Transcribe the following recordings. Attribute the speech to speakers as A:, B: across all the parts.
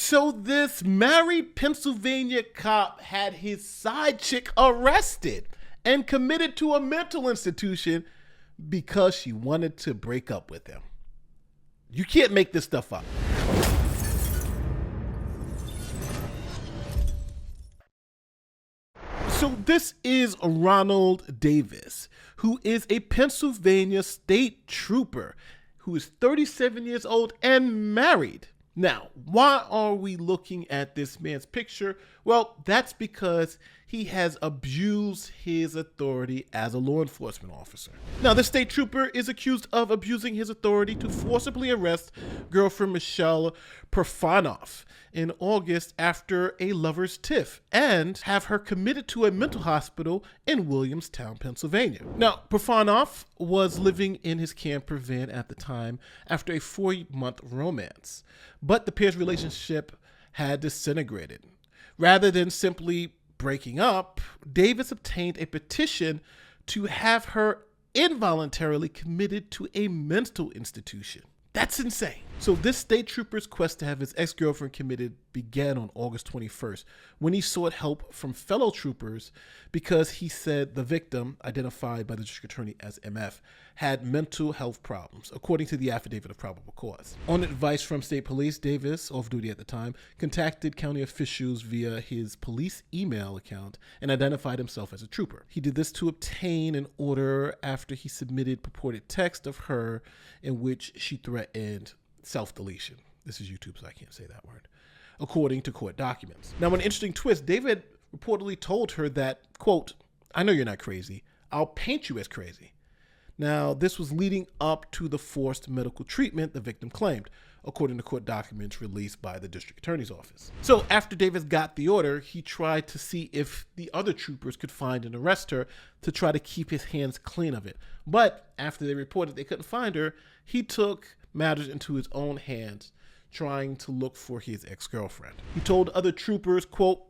A: So this married Pennsylvania cop had his side chick arrested and committed to a mental institution because she wanted to break up with him. You can't make this stuff up. So this is Ronald Davis, who is a Pennsylvania state trooper who is 37 years old and married. Now, why are we looking at this man's picture? Well, that's because he has abused his authority as a law enforcement officer. Now, the state trooper is accused of abusing his authority to forcibly arrest girlfriend Michelle Perfanoff in August after a lover's tiff and have her committed to a mental hospital in Williamstown, Pennsylvania. Now, Perfanoff was living in his camper van at the time after a 4-month romance, but the pair's relationship had disintegrated. Rather than simply breaking up, Davis obtained a petition to have her involuntarily committed to a mental institution. That's insane. So this state trooper's quest to have his ex-girlfriend committed began on August 21st when he sought help from fellow troopers because he said the victim, identified by the district attorney as MF, had mental health problems, according to the affidavit of probable cause. On advice from state police, Davis, off duty at the time, contacted county officials via his police email account and identified himself as a trooper. He did this to obtain an order after he submitted purported text of her in which she threatened self-deletion. This is YouTube, so I can't say that word. According to court documents. Now, an interesting twist, David reportedly told her that, quote, "I know you're not crazy. I'll paint you as crazy." Now, this was leading up to the forced medical treatment the victim claimed, according to court documents released by the district attorney's office. So after Davis got the order, he tried to see if the other troopers could find and arrest her to try to keep his hands clean of it. But after they reported they couldn't find her, he took matters into his own hands, trying to look for his ex-girlfriend. He told other troopers, quote,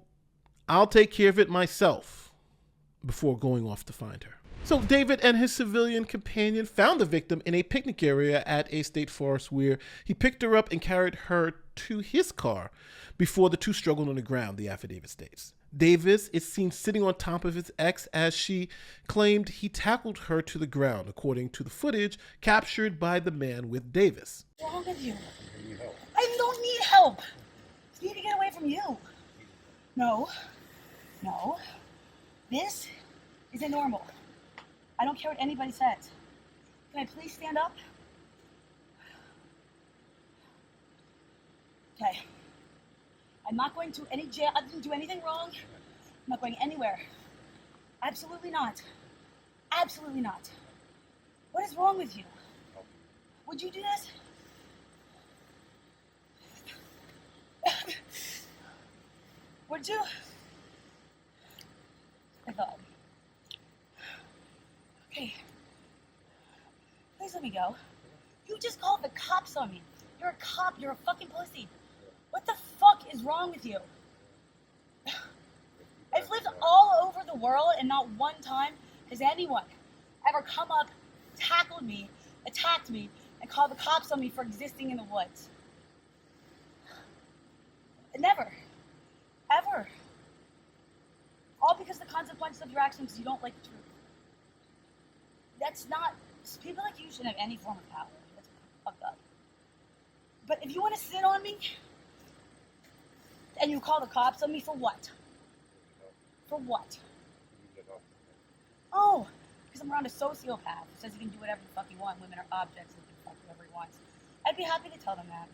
A: "I'll take care of it myself," before going off to find her. So David and his civilian companion found the victim in a picnic area at a state forest where he picked her up and carried her to his car before the two struggled on the ground, the affidavit states. Davis is seen sitting on top of his ex as she claimed he tackled her to the ground, according to the footage captured by the man with Davis.
B: What's wrong with you? I don't need help. I need to get away from you. No. This isn't normal. I don't care what anybody says. Can I please stand up? Okay. I'm not going to any jail. I didn't do anything wrong. I'm not going anywhere. Absolutely not. Absolutely not. What is wrong with you? Would you do this? Would you? I thought. Okay. Please let me go. You just called the cops on me. You're a cop. You're a fucking pussy. What the fuck is wrong with you? I've lived all over the world and not one time has anyone ever come up, tackled me, attacked me, and called the cops on me for existing in the woods. Never. Ever. All because of the consequences of your actions because you don't like the truth. That's not, people like you shouldn't have any form of power. That's fucked up. But if you want to sit on me, and you call the cops on me for what? For what? Oh, because I'm around a sociopath who says he can do whatever the fuck he wants. Women are objects and he can fuck whatever he wants. I'd be happy to tell them that.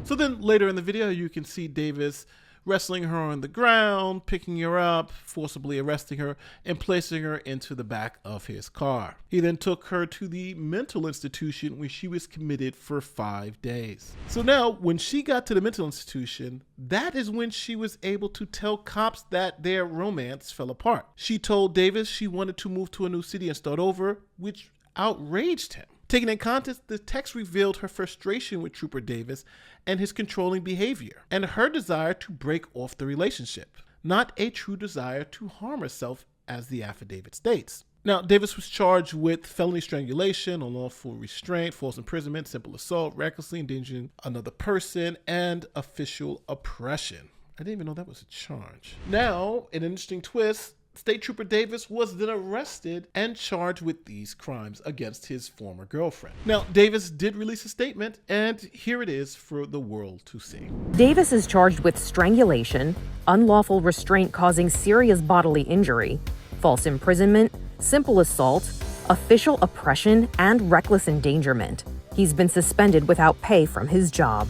A: So then later in the video, you can see Davis wrestling her on the ground, picking her up, forcibly arresting her, and placing her into the back of his car. He then took her to the mental institution where she was committed for 5 days. So now, when she got to the mental institution, that is when she was able to tell cops that their romance fell apart. She told Davis she wanted to move to a new city and start over, which outraged him. Taken in context, the text revealed her frustration with Trooper Davis and his controlling behavior, and her desire to break off the relationship, not a true desire to harm herself, as the affidavit states. Now, Davis was charged with felony strangulation, unlawful restraint, false imprisonment, simple assault, recklessly endangering another person, and official oppression. I didn't even know that was a charge. Now, in an interesting twist, State Trooper Davis was then arrested and charged with these crimes against his former girlfriend. Now, Davis did release a statement, and here it is for the world to see.
C: Davis is charged with strangulation, unlawful restraint causing serious bodily injury, false imprisonment, simple assault, official oppression, and reckless endangerment. He's been suspended without pay from his job.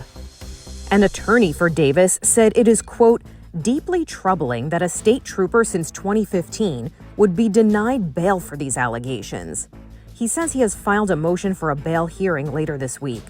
C: An attorney for Davis said it is, quote, deeply troubling that a state trooper since 2015 would be denied bail for these allegations. He says he has filed a motion for a bail hearing later this week.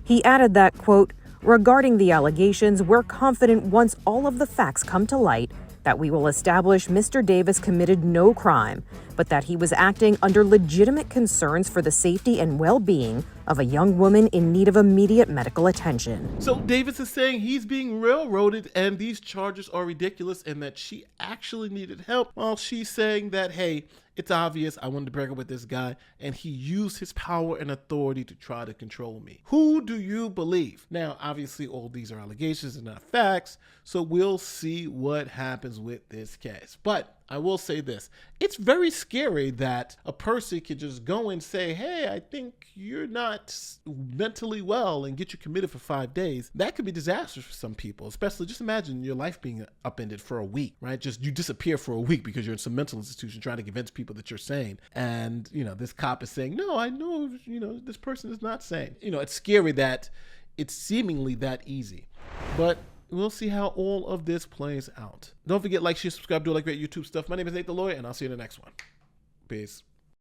C: He added that, quote, regarding the allegations, we're confident once all of the facts come to light that we will establish Mr. Davis committed no crime, but that he was acting under legitimate concerns for the safety and well-being of a young woman in need of immediate medical attention.
A: So Davis is saying he's being railroaded and these charges are ridiculous and that she actually needed help, while she's saying that, hey, it's obvious I wanted to break up with this guy and he used his power and authority to try to control me. Who do you believe? Now, obviously, all these are allegations and not facts, so we'll see what happens with this case. But I will say this, it's very scary that a person can just go and say, hey, I think you're not mentally well, and get you committed for 5 days. That could be disastrous for some people, especially just imagine your life being upended for a week, right? Just you disappear for a week because you're in some mental institution trying to convince people that you're sane. And, this cop is saying, no, I know, this person is not sane. It's scary that it's seemingly that easy. But we'll see how all of this plays out. Don't forget, like, share, subscribe, do all that great YouTube stuff. My name is Nate the Lawyer, and I'll see you in the next one. Peace.